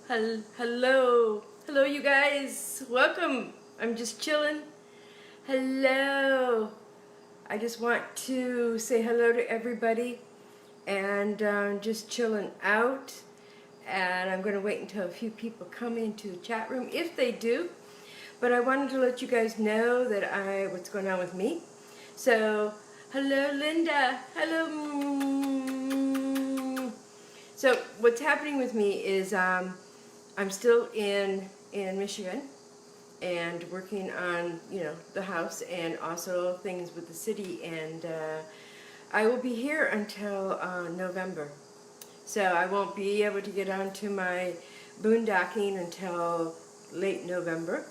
Hello, you guys. Welcome. I'm just chilling. Hello. I just want to say hello to everybody, and just chilling out. And I'm going to wait until a few people come into the chat room, if they do. But I wanted to let you guys know that what's going on with me. So, hello, Linda. Hello. So, what's happening with me is I'm still in Michigan and working on, the house and also things with the city, and I will be here until November. So I won't be able to get onto my boondocking until late November,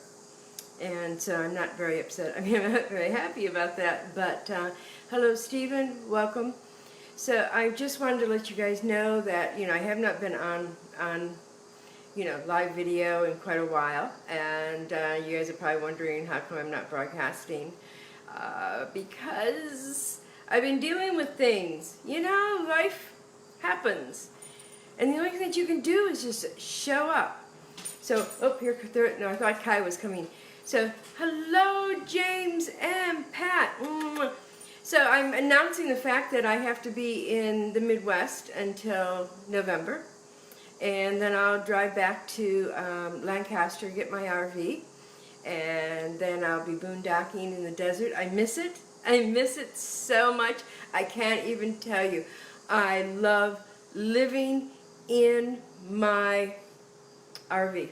and so I'm not very upset. I mean, I'm not very happy about that, but hello, Stephen, welcome. So I just wanted to let you guys know that, I have not been on live video in quite a while, and you guys are probably wondering how come I'm not broadcasting, because I've been dealing with things. Life happens, and the only thing that you can do is just show up. So, no, I thought Kai was coming. So, hello, James and Pat. So I'm announcing the fact that I have to be in the Midwest until November. And then I'll drive back to Lancaster, get my RV, and then I'll be boondocking in the desert. I miss it. I miss it so much. I can't even tell you. I love living in my RV.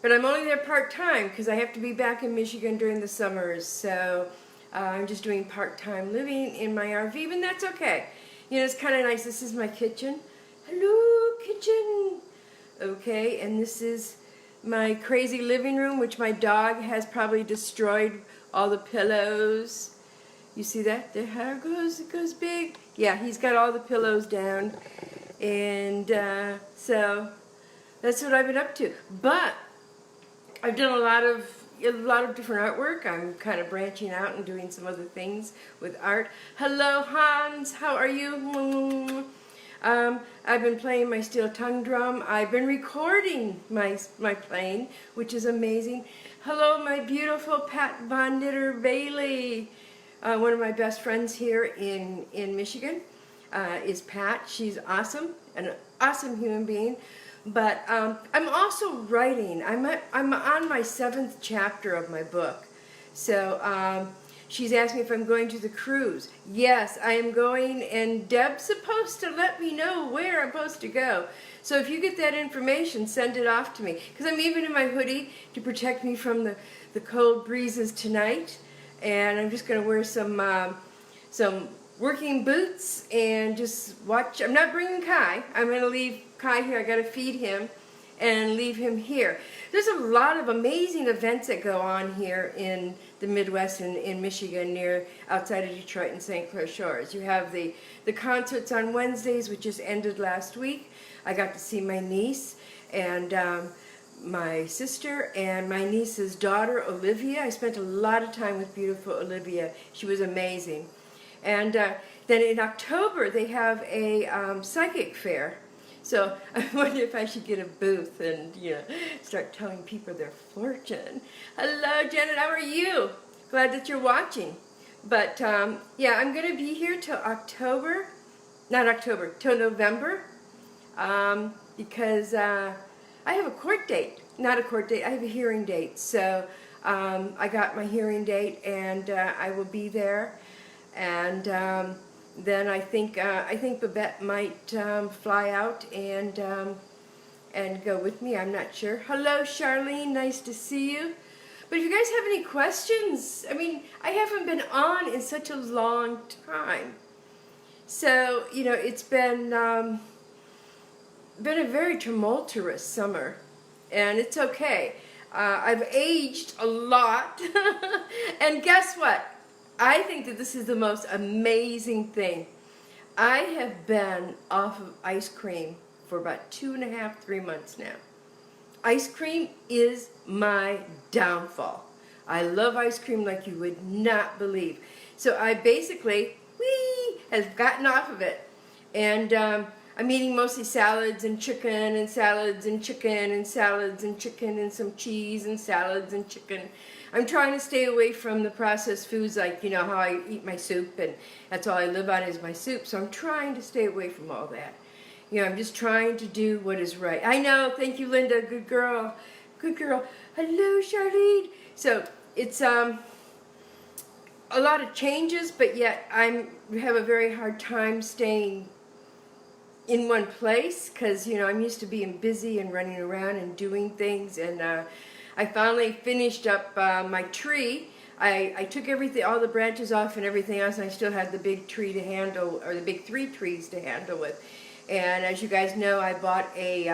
But I'm only there part-time because I have to be back in Michigan during the summers. So I'm just doing part-time living in my RV, but that's okay. It's kind of nice. This is my kitchen. Hello, kitchen. Okay, and this is my crazy living room, which my dog has probably destroyed all the pillows. You see that? There it goes. It goes big. Yeah, he's got all the pillows down. And so that's what I've been up to. But I've done a lot of different artwork. I'm kind of branching out and doing some other things with art. Hello, Hans. How are you? I've been playing my steel tongue drum. I've been recording my playing, which is amazing. Hello, my beautiful Pat Von Knitter Bailey. One of my best friends here in Michigan is Pat. She's awesome, an awesome human being. But I'm also writing. I'm on my 7th chapter of my book. So she's asked me if I'm going to the cruise. Yes, I am going, and Deb's supposed to let me know where I'm supposed to go. So if you get that information, send it off to me. Because I'm even in my hoodie to protect me from the cold breezes tonight. And I'm just going to wear some working boots and just watch. I'm not bringing Kai. I'm going to leave Kai here. I got to feed him and leave him here. There's a lot of amazing events that go on here in the Midwest and in Michigan, outside of Detroit and St. Clair Shores. You have the concerts on Wednesdays, which just ended last week. I got to see my niece and my sister and my niece's daughter, Olivia. I spent a lot of time with beautiful Olivia. She was amazing. And then in October, they have a psychic fair. So I wonder if I should get a booth and, start telling people their fortune. Hello, Janet, how are you? Glad that you're watching. But, yeah, I'm going to be here till till November, because I have a court date. Not a court date, I have a hearing date. So I got my hearing date, and I will be there. And then I think Babette might fly out and go with me. I'm not sure. Hello, Charlene. Nice to see you. But if you guys have any questions, I haven't been on in such a long time. So it's been a very tumultuous summer, and it's okay. I've aged a lot, and guess what? I think that this is the most amazing thing. I have been off of ice cream for about 2.5, 3 months now. Ice cream is my downfall. I love ice cream like you would not believe. So I basically, have gotten off of it. And I'm eating mostly salads and chicken and salads and chicken and salads and chicken and some cheese and salads and chicken. I'm trying to stay away from the processed foods, like, you know, how I eat my soup, and that's all I live on is my soup. So I'm trying to stay away from all that. You know, I'm just trying to do what is right. I know, thank you, Linda, good girl. Good girl. Hello, Charlene. So it's a lot of changes, but yet I have a very hard time staying in one place, because, you know, I'm used to being busy and running around and doing things, and I finally finished up my tree. I took all the branches off and everything else, and I still had the big tree to handle, or the big 3 trees to handle with. And as you guys know, I bought a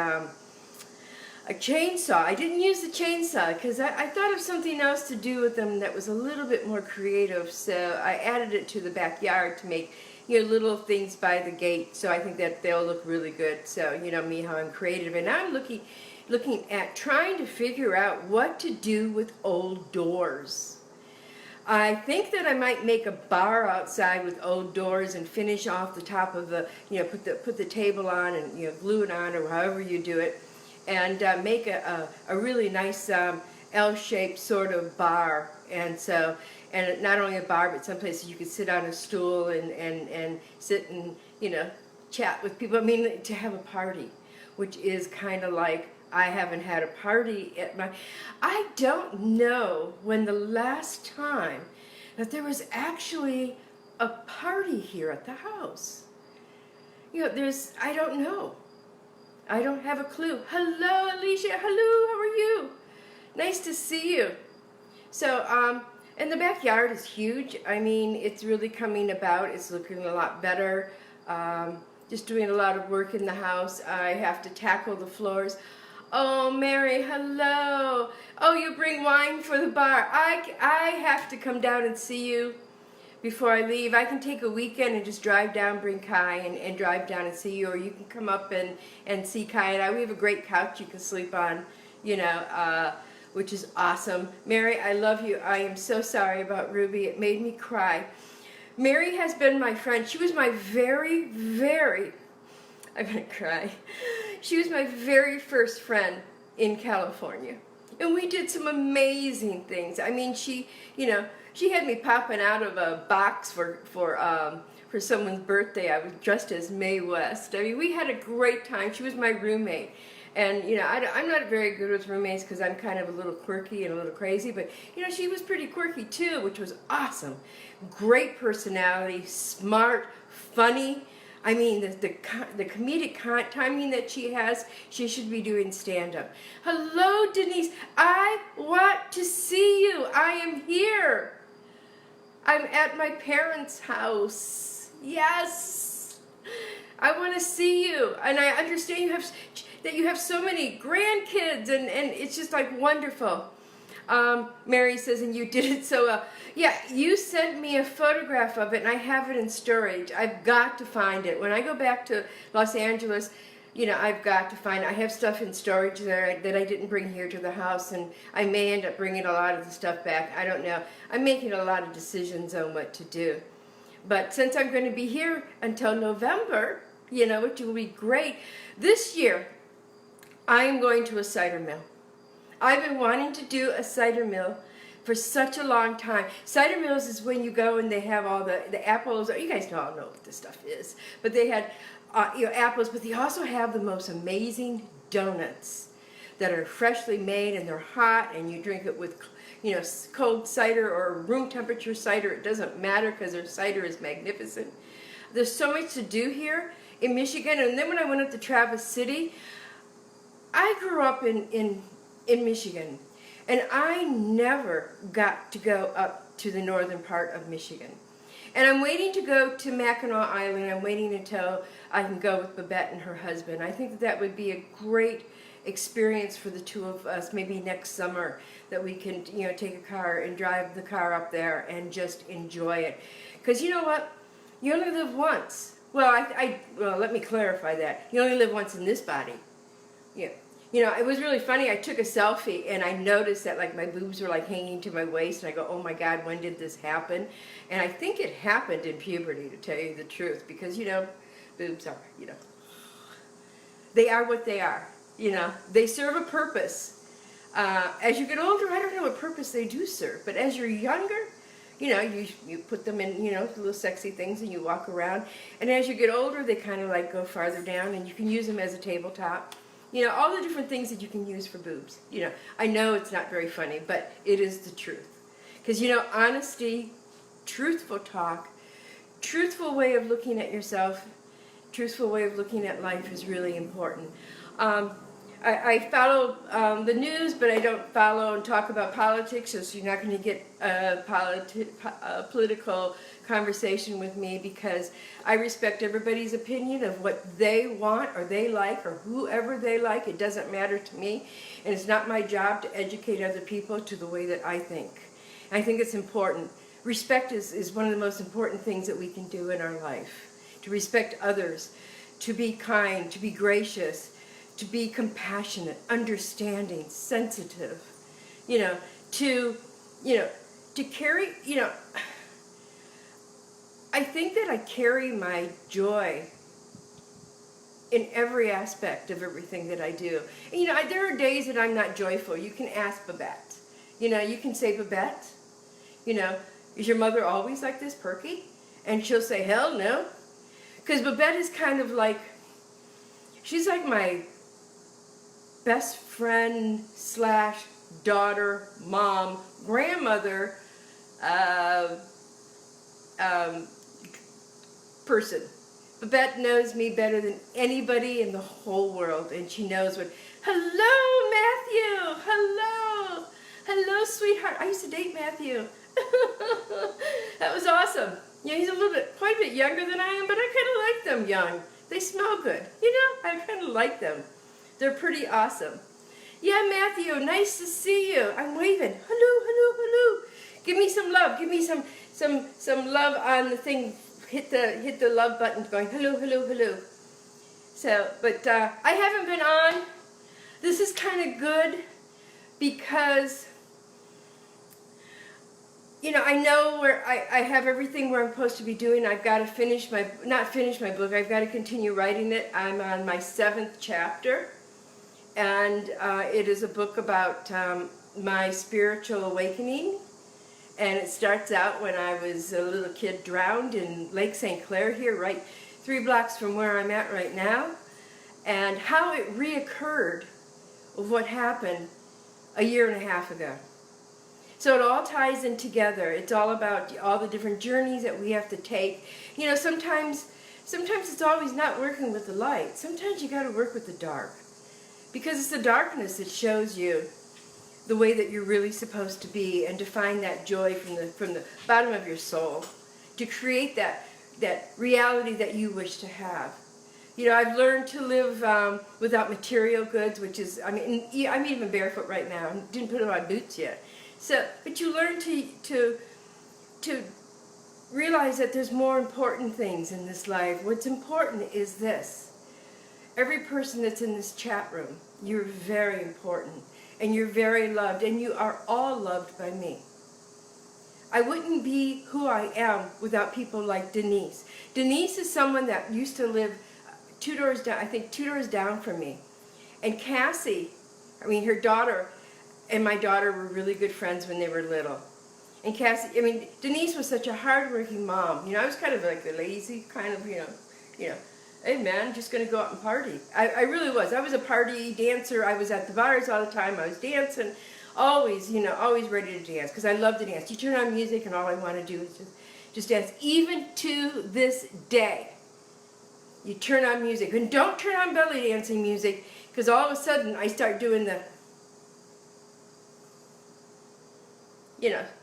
chainsaw. I didn't use the chainsaw because I thought of something else to do with them that was a little bit more creative, so I added it to the backyard to make, you know, little things by the gate, so I think that they'll look really good. So, you know me, how I'm creative, and I'm looking at trying to figure out what to do with old doors. I think that I might make a bar outside with old doors and finish off the top of the, you know, put the table on and, you know, glue it on, or however you do it, and make a really nice L-shaped sort of bar. And so, and not only a bar, but some places you could sit on a stool and sit and, you know, chat with people. I mean, to have a party, which is kind of like, I haven't had a party at my, I don't know when the last time that there was actually a party here at the house. You know, I don't know. I don't have a clue. Hello, Alicia. Hello, how are you? Nice to see you. So, and the backyard is huge. I mean, it's really coming about. It's looking a lot better. Just doing a lot of work in the house. I have to tackle the floors. Oh, Mary, hello. Oh, you bring wine for the bar. I have to come down and see you before I leave. I can take a weekend and just drive down, bring Kai, and drive down and see you, or you can come up and see Kai and I. We have a great couch you can sleep on, you know, which is awesome. Mary, I love you. I am so sorry about Ruby. It made me cry. Mary has been my friend. She was my I'm going to cry. She was my very first friend in California. And we did some amazing things. I mean, she had me popping out of a box for someone's birthday. I was dressed as Mae West. I mean, we had a great time. She was my roommate. And, you know, I'm not very good with roommates because I'm kind of a little quirky and a little crazy. But, you know, she was pretty quirky too, which was awesome. Great personality, smart, funny. I mean, the comedic timing that she has, she should be doing stand-up. Hello, Denise. I want to see you. I am here. I'm at my parents' house. Yes. I want to see you. And I understand that you have so many grandkids, and it's just like wonderful. Mary says, and you did it so well. Yeah, you sent me a photograph of it, and I have it in storage. I've got to find it. When I go back to Los Angeles, you know, I've got to find it. I have stuff in storage there that I didn't bring here to the house, and I may end up bringing a lot of the stuff back. I don't know. I'm making a lot of decisions on what to do. But since I'm going to be here until November, you know, which will be great, this year I'm going to a cider mill. I've been wanting to do a cider mill for such a long time. Cider mills is when you go and they have all the apples. You guys all know what this stuff is. But they had you know, apples, but they also have the most amazing donuts that are freshly made, and they're hot, and you drink it with, you know, cold cider or room temperature cider. It doesn't matter because their cider is magnificent. There's so much to do here in Michigan. And then when I went up to Traverse City, I grew up in Michigan, and I never got to go up to the northern part of Michigan. And I'm waiting to go to Mackinac Island. I'm waiting until I can go with Babette and her husband. I think that would be a great experience for the two of us, maybe next summer, that we can, you know, take a car and drive the car up there and just enjoy it. Because you know what? You only live once. Well, well, let me clarify that. You only live once in this body. Yeah. You know, it was really funny. I took a selfie, and I noticed that, like, my boobs were, like, hanging to my waist, and I go, oh, my God, when did this happen? And I think it happened in puberty, to tell you the truth, because, you know, boobs are, you know, They are what they are. You know, they serve a purpose. As you get older, I don't know what purpose they do serve, but as you're younger, you know, you put them in, you know, little sexy things and you walk around. And as you get older, they kind of like go farther down and you can use them as a tabletop. You know, all the different things that you can use for boobs. You know, I know it's not very funny, but it is the truth. Because, you know, honesty, truthful talk, truthful way of looking at yourself, truthful way of looking at life is really important. I follow the news, but I don't follow and talk about politics, so you're not going to get a political conversation with me, because I respect everybody's opinion of what they want or they like or whoever they like. It doesn't matter to me, and it's not my job to educate other people to the way that I think. I think it's important. Respect is one of the most important things that we can do in our life. To respect others, to be kind, to be gracious, to be compassionate, understanding, sensitive, to carry, I think that I carry my joy in every aspect of everything that I do. And, there are days that I'm not joyful. You can ask Babette. You can say, Babette, is your mother always like this, perky? And she'll say, hell no. Because Babette is kind of like, she's like my best friend / daughter, mom, grandmother, person. Babette knows me better than anybody in the whole world, and she knows what, hello, Matthew, hello, sweetheart. I used to date Matthew. That was awesome. He's quite a bit younger than I am, but I kind of like them young. They smell good. I kind of like them. They're pretty awesome. Yeah, Matthew, nice to see you. I'm waving. Hello. Give me some love. Give me some love on the thing. Hit the love button going, hello. So, but I haven't been on. This is kind of good because, I know where I have everything where I'm supposed to be doing. I've got to not finish my book. I've got to continue writing it. I'm on my 7th chapter. And it is a book about my spiritual awakening. And it starts out when I was a little kid drowned in Lake St. Clair here, right 3 blocks from where I'm at right now. And how it reoccurred of what happened a 1.5 years ago. So it all ties in together. It's all about all the different journeys that we have to take. Sometimes it's always not working with the light. Sometimes you got to work with the dark. Because it's the darkness that shows you the way that you're really supposed to be, and to find that joy from the bottom of your soul, to create that reality that you wish to have. I've learned to live without material goods, which is, I'm even barefoot right now. I didn't put on my boots yet. So, but you learn to realize that there's more important things in this life. What's important is this. Every person that's in this chat room, you're very important, and you're very loved, and you are all loved by me. I wouldn't be who I am without people like Denise. Denise is someone that used to live 2 doors down, I think 2 doors down from me. And Cassie, her daughter and my daughter were really good friends when they were little. And Cassie, Denise was such a hardworking mom. I was kind of like the lazy kind of, hey man, I'm just going to go out and party. I really was. I was a party dancer. I was at the bars all the time. I was dancing. Always, always ready to dance, because I love to dance. You turn on music and all I want to do is just dance. Even to this day, you turn on music. And don't turn on belly dancing music, because all of a sudden I start doing the,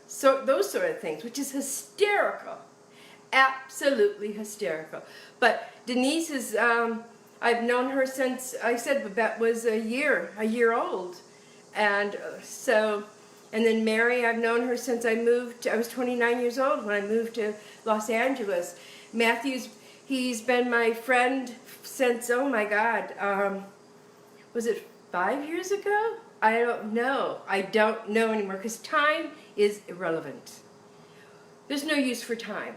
so those sort of things, which is hysterical. Absolutely hysterical. But Denise is, I've known her since, I said Babette was a year old. And and then Mary, I've known her since I was 29 years old when I moved to Los Angeles. Matthew's, he's been my friend since, oh my God, was it 5 years ago? I don't know anymore, because time is irrelevant. There's no use for time.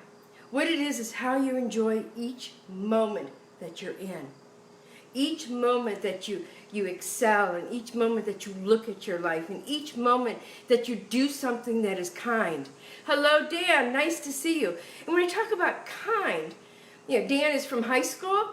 What it is how you enjoy each moment that you're in. each moment that you excel, and each moment that you look at your life, and each moment that you do something that is kind. Hello, Dan. Nice to see you. And when I talk about kind, Dan is from high school,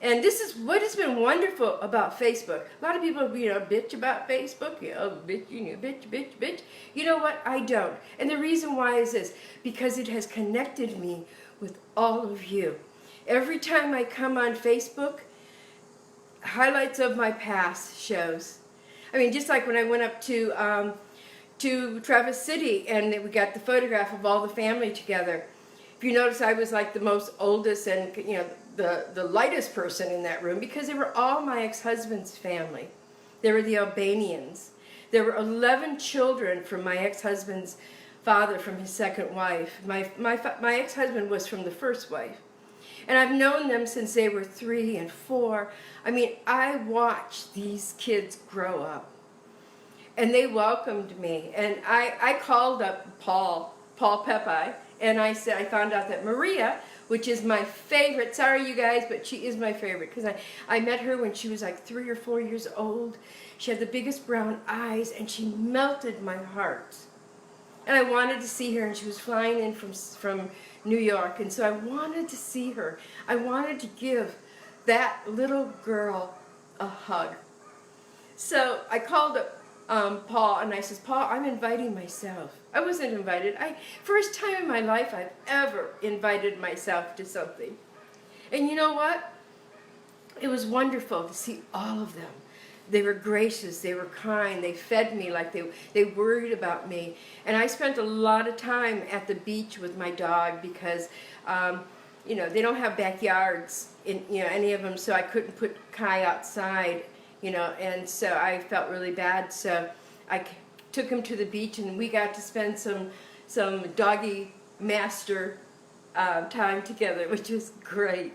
and this is what has been wonderful about Facebook. A lot of people, bitch about Facebook. Bitch. You know what? I don't. And the reason why is this: because it has connected me with all of you. Every time I come on Facebook, highlights of my past shows. I mean, just like when I went up to Traverse City and we got the photograph of all the family together. If you notice, I was like the most oldest and the lightest person in that room because they were all my ex-husband's family. They were the Albanians. There were 11 children from my ex-husband's father from his second wife. My ex-husband was from the first wife. And I've known them since they were 3 and 4. I mean, I watched these kids grow up. And they welcomed me. And I called up Paul Pepe, and I said, I found out that Maria, which is my favorite, sorry you guys, but she is my favorite, because I met her when she was like 3 or 4 years old. She had the biggest brown eyes, and she melted my heart. And I wanted to see her, and she was flying in from New York, and so I wanted to see her. I wanted to give that little girl a hug. So I called up Paul, and I says, Paul, I'm inviting myself. I wasn't invited. First time in my life I've ever invited myself to something. And you know what? It was wonderful to see all of them. They were gracious, they were kind, they fed me like they worried about me. And I spent a lot of time at the beach with my dog because, they don't have backyards in any of them, so I couldn't put Kai outside, and so I felt really bad. So I took him to the beach, and we got to spend some doggy master time together, which was great.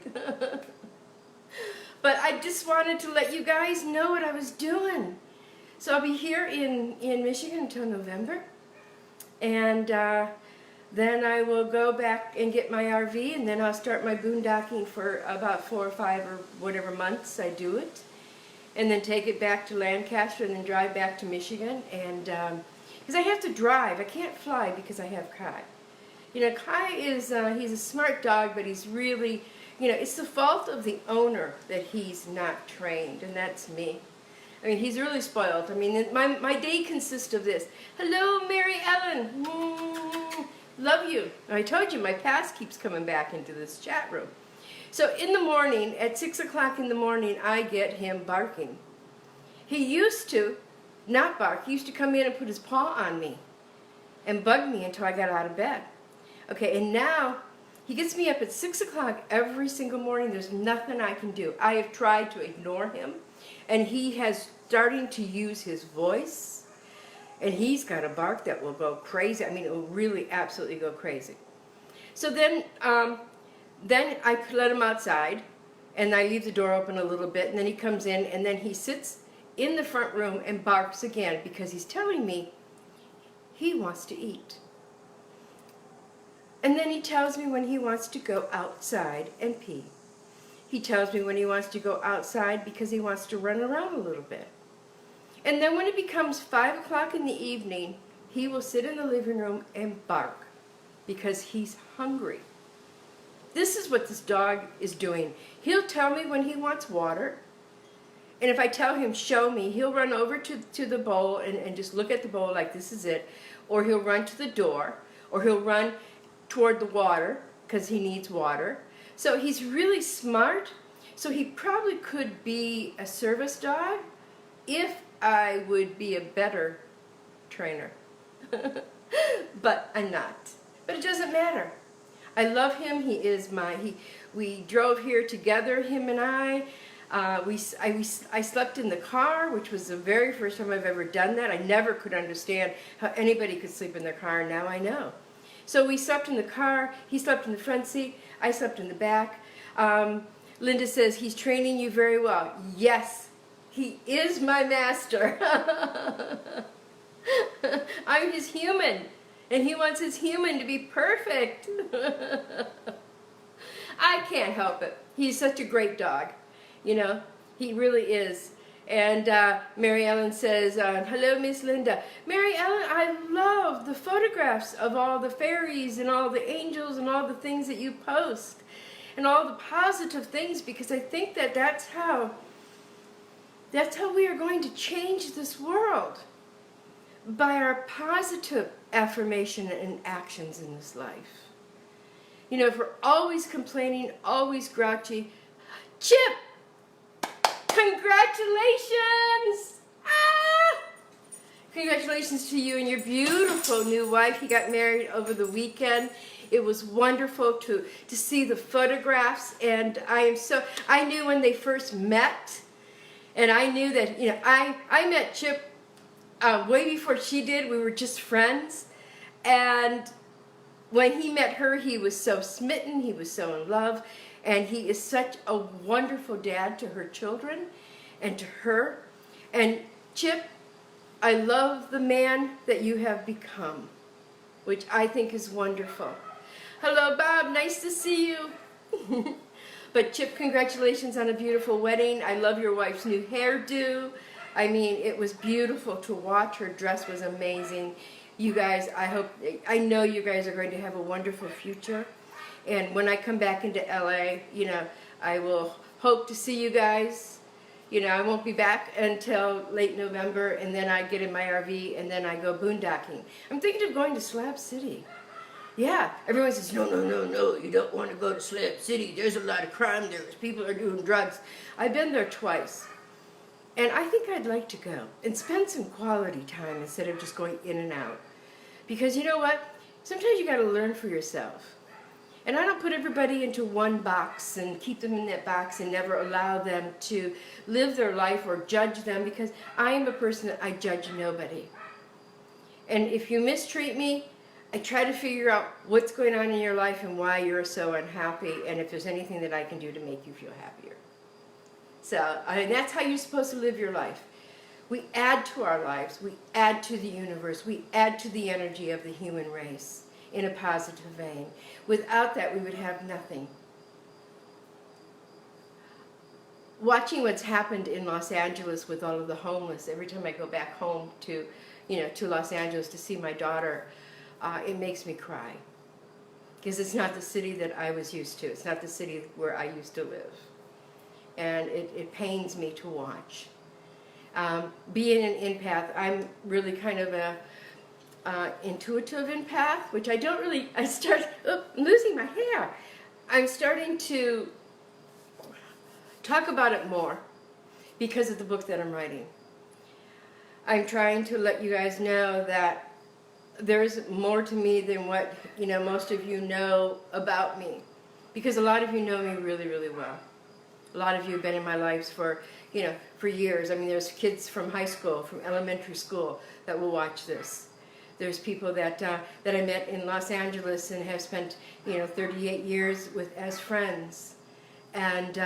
But I just wanted to let you guys know what I was doing. So I'll be here in Michigan until November. And then I will go back and get my RV, and then I'll start my boondocking for about 4 or 5 or whatever months I do it. And then take it back to Lancaster and then drive back to Michigan. And because I have to drive. I can't fly because I have Kai. Kai is, he's a smart dog, but he's really... it's the fault of the owner that he's not trained, and that's me. I mean, he's really spoiled. I mean, my day consists of this. Hello, Mary Ellen. Love you. I told you, my past keeps coming back into this chat room. So in the morning, at 6 o'clock in the morning, I get him barking. He used to not bark. He used to come in and put his paw on me and bug me until I got out of bed. Okay, and now... he gets me up at 6 o'clock every single morning. There's nothing I can do. I have tried to ignore him, and he has starting to use his voice, and he's got a bark that will go crazy. I mean, it will really absolutely go crazy. So then I let him outside, and I leave the door open a little bit, and then he comes in, and then he sits in the front room and barks again because he's telling me he wants to eat. And then he tells me when he wants to go outside and pee. He tells me when he wants to go outside because he wants to run around a little bit. And then when it becomes 5 o'clock in the evening, he will sit in the living room and bark because he's hungry. This is what this dog is doing. He'll tell me when he wants water. And if I tell him, show me, he'll run over to the bowl and just look at the bowl like this is it. Or he'll run to the door. Or he'll run toward the water because he needs water. So he's really smart. So he probably could be a service dog if I would be a better trainer. But I'm not. But it doesn't matter. I love him. He is we drove here together, him and I. I slept in the car, which was the very first time I've ever done that. I never could understand how anybody could sleep in their car, and now I know. So we slept in the car, he slept in the front seat, I slept in the back. Linda says, he's training you very well. Yes, he is my master. I'm his human, and he wants his human to be perfect. I can't help it. He's such a great dog. He really is. And Mary Ellen says, hello, Miss Linda. Mary Ellen, I love the photographs of all the fairies and all the angels and all the things that you post and all the positive things, because I think that that's how we are going to change this world, by our positive affirmation and actions in this life. You know, if we're always complaining, always grouchy, Chip, congratulations! Ah! Congratulations to you and your beautiful new wife. He got married over the weekend. It was wonderful to see the photographs, and I knew when they first met, and I knew that, you know, I met Chip way before she did. We were just friends, and when he met her, he was so smitten, he was so in love, and he is such a wonderful dad to her children and to her. And Chip, I love the man that you have become, which I think is wonderful. Hello, Bob, nice to see you. But Chip, congratulations on a beautiful wedding. I love your wife's new hairdo. I mean, it was beautiful to watch. Her dress was amazing. You guys, I know you guys are going to have a wonderful future. And when I come back into LA, you know, I will hope to see you guys. You know, I won't be back until late November, and then I get in my RV, and then I go boondocking. I'm thinking of going to Slab City. Yeah, everyone says, no, you don't want to go to Slab City. There's a lot of crime there. People are doing drugs. I've been there twice. And I think I'd like to go and spend some quality time instead of just going in and out. Because you know what? Sometimes you got to learn for yourself. And I don't put everybody into one box and keep them in that box and never allow them to live their life or judge them, because I am a person that I judge nobody. And if you mistreat me, I try to figure out what's going on in your life and why you're so unhappy, and if there's anything that I can do to make you feel happier. So, and that's how you're supposed to live your life. We add to our lives, we add to the universe, we add to the energy of the human race in a positive vein. Without that, we would have nothing. Watching what's happened in Los Angeles with all of the homeless, every time I go back home to Los Angeles to see my daughter, it makes me cry. Because it's not the city that I was used to. It's not the city where I used to live. And it pains me to watch. Being an empath, I'm really kind of a intuitive empath, which I don't really, I'm losing my hair. I'm starting to talk about it more because of the book that I'm writing. I'm trying to let you guys know that there's more to me than what, you know, most of you know about me. Because a lot of you know me really, really well. A lot of you have been in my lives for, you know, for years. I mean, there's kids from high school, from elementary school that will watch this. There's people that I met in Los Angeles and have spent, you know, 38 years with as friends. And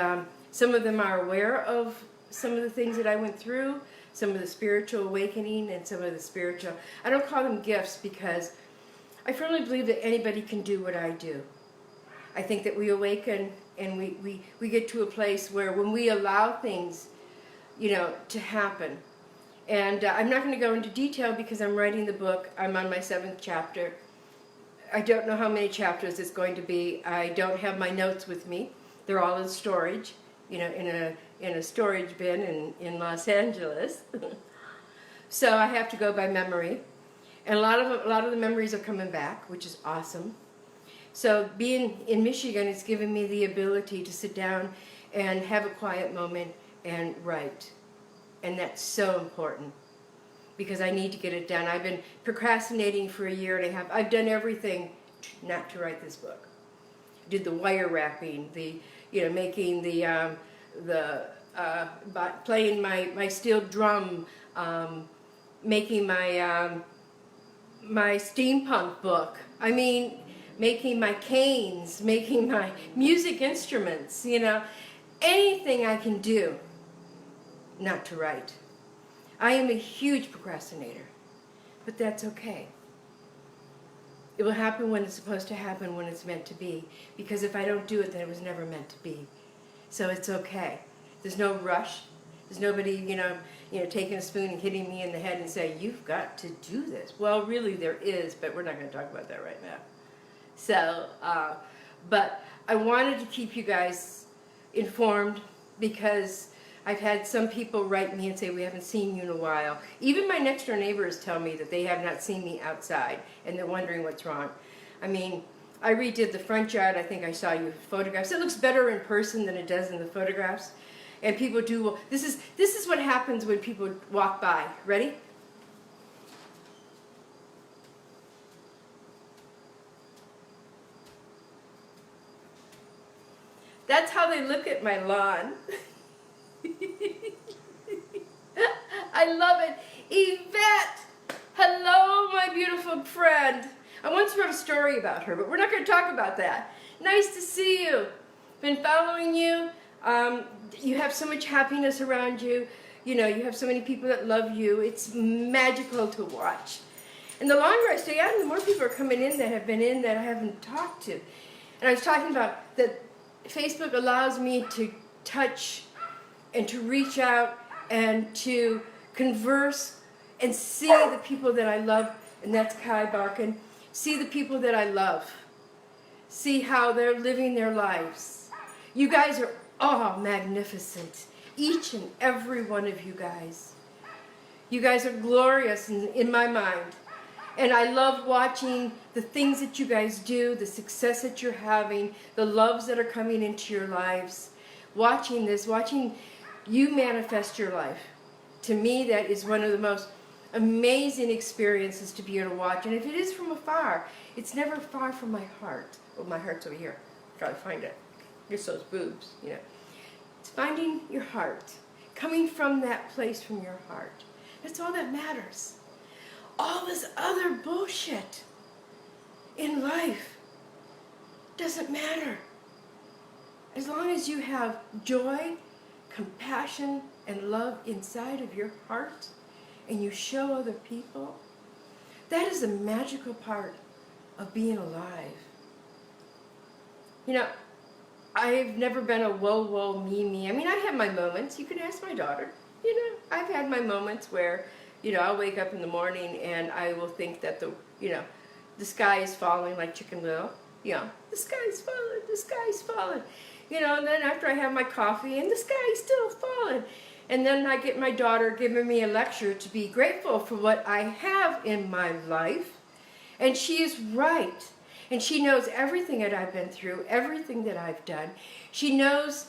some of them are aware of some of the things that I went through, some of the spiritual awakening and some of the spiritual, I don't call them gifts, because I firmly believe that anybody can do what I do. I think that we awaken and we get to a place where when we allow things, you know, to happen. And I'm not going to go into detail because I'm writing the book. I'm on my 7th chapter. I don't know how many chapters it's going to be. I don't have my notes with me. They're all in storage, you know, in a storage bin in Los Angeles. So I have to go by memory. And a lot of the memories are coming back, which is awesome. So being in Michigan, it's given me the ability to sit down and have a quiet moment and write. And that's so important because I need to get it done. I've been procrastinating for a year and a half. I've done everything not to write this book. Did the wire wrapping, making playing my steel drum, making my steampunk book. I mean, making my canes, making my music instruments, you know, anything I can do not to write. I am a huge procrastinator, but that's okay. It will happen when it's supposed to happen, when it's meant to be, because if I don't do it, then it was never meant to be. So it's okay. There's no rush. There's nobody, taking a spoon and hitting me in the head and saying, you've got to do this. Well, really there is, but we're not going to talk about that right now. So, but I wanted to keep you guys informed because I've had some people write me and say, we haven't seen you in a while. Even my next door neighbors tell me that they have not seen me outside and they're wondering what's wrong. I mean, I redid the front yard. I think I saw you photographs. It looks better in person than it does in the photographs. And people do, well, this is what happens when people walk by. Ready? That's how they look at my lawn. I love it. Yvette! Hello, my beautiful friend. I once wrote a story about her, but we're not going to talk about that. Nice to see you. Been following you. You have so much happiness around you. You have so many people that love you. It's magical to watch. And the longer I stay out, the more people are coming in that have been in that I haven't talked to. And I was talking about that Facebook allows me to touch and to reach out and to converse and see the people that I love, and that's Kai barking. See the people that I love. See how they're living their lives. You guys are all magnificent. Each and every one of you guys. You guys are glorious in my mind. And I love watching the things that you guys do, the success that you're having, the loves that are coming into your lives. Watching you manifest your life. To me, that is one of the most amazing experiences to be able to watch. And if it is from afar, it's never far from my heart. Oh, my heart's over here. Gotta find it. It's those boobs, It's finding your heart. Coming from that place from your heart. That's all that matters. All this other bullshit in life doesn't matter. As long as you have joy, compassion, and love inside of your heart, and you show other people, that is the magical part of being alive. I've never been a whoa, whoa, me. I mean, I have my moments. You can ask my daughter. I've had my moments where, I'll wake up in the morning and I will think that the sky is falling like Chicken Little. The sky's falling, the sky's falling. And then after I have my coffee and the sky's still falling. And then I get my daughter giving me a lecture to be grateful for what I have in my life. And she is right. And she knows everything that I've been through, everything that I've done. She knows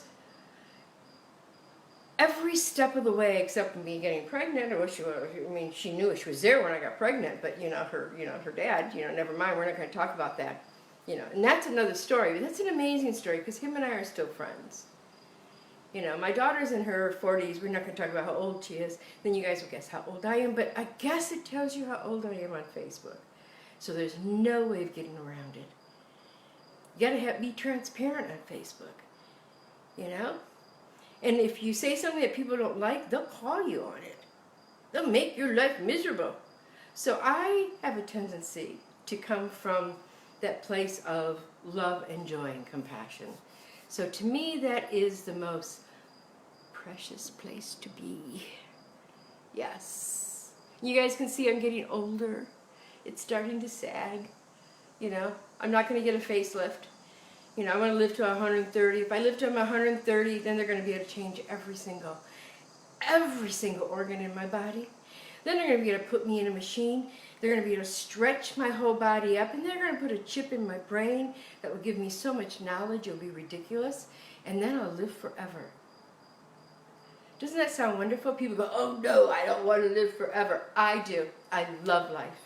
every step of the way except me getting pregnant. Or she knew she was there when I got pregnant, but her dad, never mind, we're not going to talk about that. And that's another story. But that's an amazing story because him and I are still friends. My daughter's in her 40s. We're not going to talk about how old she is. Then you guys will guess how old I am. But I guess it tells you how old I am on Facebook. So there's no way of getting around it. You got to be transparent on Facebook. And if you say something that people don't like, they'll call you on it. They'll make your life miserable. So I have a tendency to come from that place of love and joy and compassion. So to me, that is the most precious place to be. Yes. You guys can see I'm getting older. It's starting to sag. I'm not going to get a facelift. I want to live to 130. If I live to 130, then they're going to be able to change every single organ in my body. Then they're going to be able to put me in a machine. They're going to be able to stretch my whole body up, and they're going to put a chip in my brain that will give me so much knowledge, it'll be ridiculous, and then I'll live forever. Doesn't that sound wonderful? People go, oh no, I don't want to live forever. I do. I love life.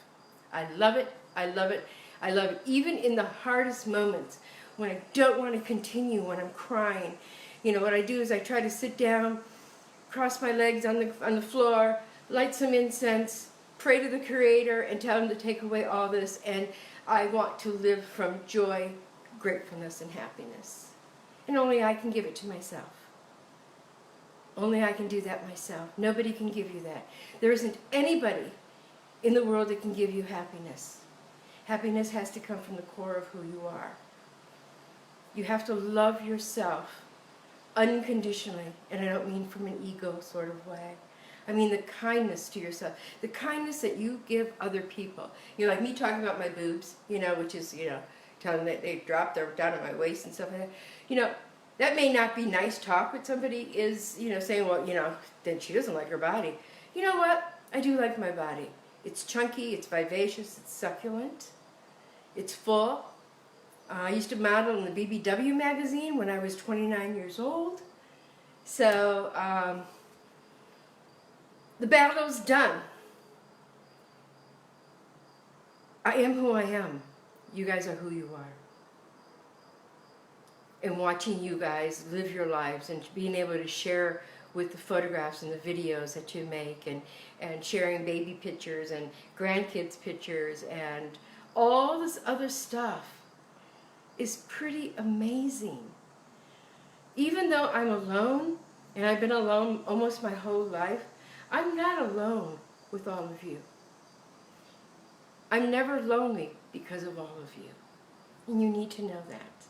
I love it. I love it. I love it. Even in the hardest moments, when I don't want to continue, when I'm crying, what I do is I try to sit down, cross my legs on the floor, light some incense, pray to the Creator, and tell Him to take away all this. And I want to live from joy, gratefulness, and happiness. And only I can give it to myself. Only I can do that myself. Nobody can give you that. There isn't anybody in the world that can give you happiness. Happiness has to come from the core of who you are. You have to love yourself unconditionally, and I don't mean from an ego sort of way. I mean the kindness to yourself, the kindness that you give other people. You know, like me talking about my boobs, you know, which is, you know, telling them that they dropped, they're down at my waist and stuff like that. You know, that may not be nice talk, but somebody is, you know, saying, well, you know, then she doesn't like her body. You know what? I do like my body. It's chunky, it's vivacious, it's succulent, it's full. I used to model in the BBW magazine when I was 29 years old. So, the battle's done. I am who I am. You guys are who you are. And watching you guys live your lives and being able to share with the photographs and the videos that you make, and sharing baby pictures and grandkids pictures and all this other stuff is pretty amazing. Even though I'm alone, and I've been alone almost my whole life, I'm not alone with all of you. I'm never lonely because of all of you. And you need to know that.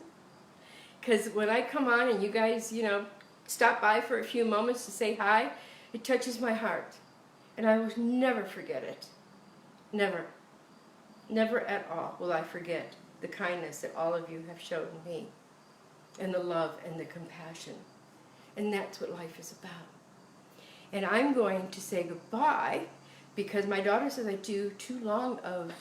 Because when I come on and you guys, you know, stop by for a few moments to say hi, it touches my heart. And I will never forget it. Never. Never at all will I forget the kindness that all of you have shown me, and the love and the compassion. And that's what life is about. And I'm going to say goodbye because my daughter says I do too long of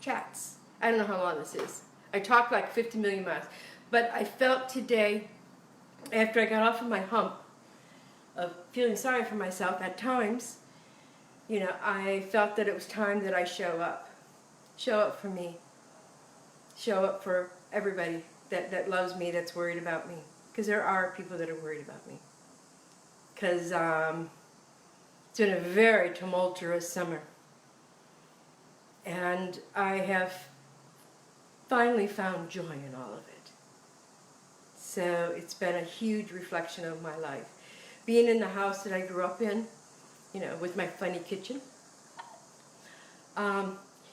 chats. I don't know how long this is. I talk like 50 million miles. But I felt today, after I got off of my hump of feeling sorry for myself at times, you know, I felt that it was time that I show up. Show up for me. Show up for everybody that loves me, that's worried about me. Because there are people that are worried about me. Because it's been a very tumultuous summer. And I have finally found joy in all of it. So it's been a huge reflection of my life. Being in the house that I grew up in, you know, with my funny kitchen,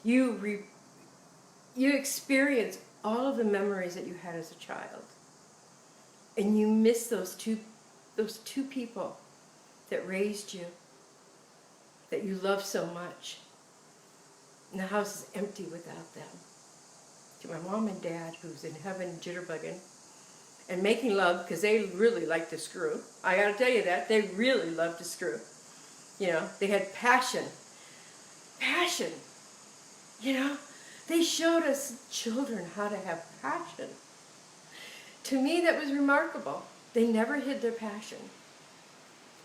you experience all of the memories that you had as a child. And you miss those two people that raised you, that you love so much. And the house is empty without them. To my mom and dad, who's in heaven jitterbugging and making love, because they really like to screw. I gotta tell you that, they really love to screw. You know, they had passion. Passion. You know, they showed us children how to have passion. To me, that was remarkable. They never hid their passion.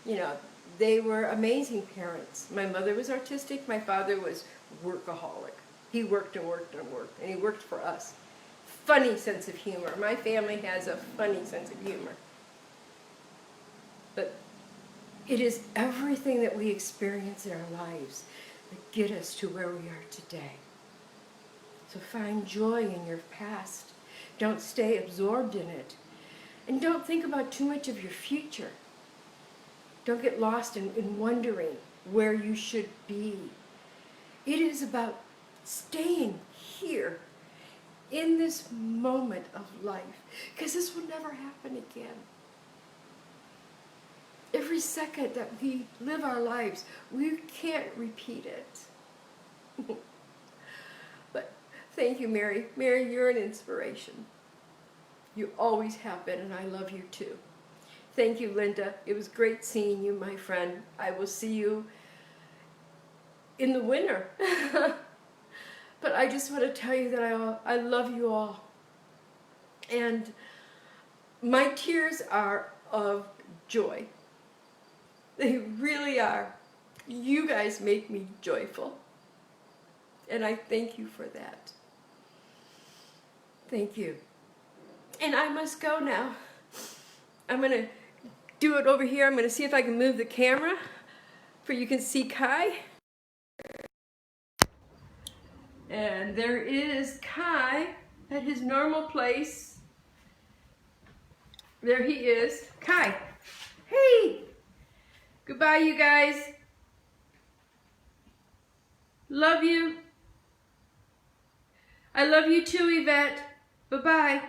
You know, they were amazing parents. My mother was artistic. My father was workaholic. He worked and worked and worked, and he worked for us. Funny sense of humor. My family has a funny sense of humor. But it is everything that we experience in our lives that get us to where we are today. So find joy in your past. Don't stay absorbed in it. And don't think about too much of your future. Don't get lost in wondering where you should be. It is about staying here in this moment of life, because this will never happen again. Every second that we live our lives, we can't repeat it. But thank you, Mary. Mary, you're an inspiration. You always have been, and I love you too. Thank you, Linda. It was great seeing you, my friend. I will see you in the winter. But I just want to tell you that I love you all. And my tears are of joy. They really are. You guys make me joyful. And I thank you for that. Thank you. And I must go now. I'm going to do it over here. I'm going to see if I can move the camera for you can see Kai. And there is Kai at his normal place. There he is. Kai. Hey! Goodbye, you guys. Love you. I love you too, Yvette. Bye-bye.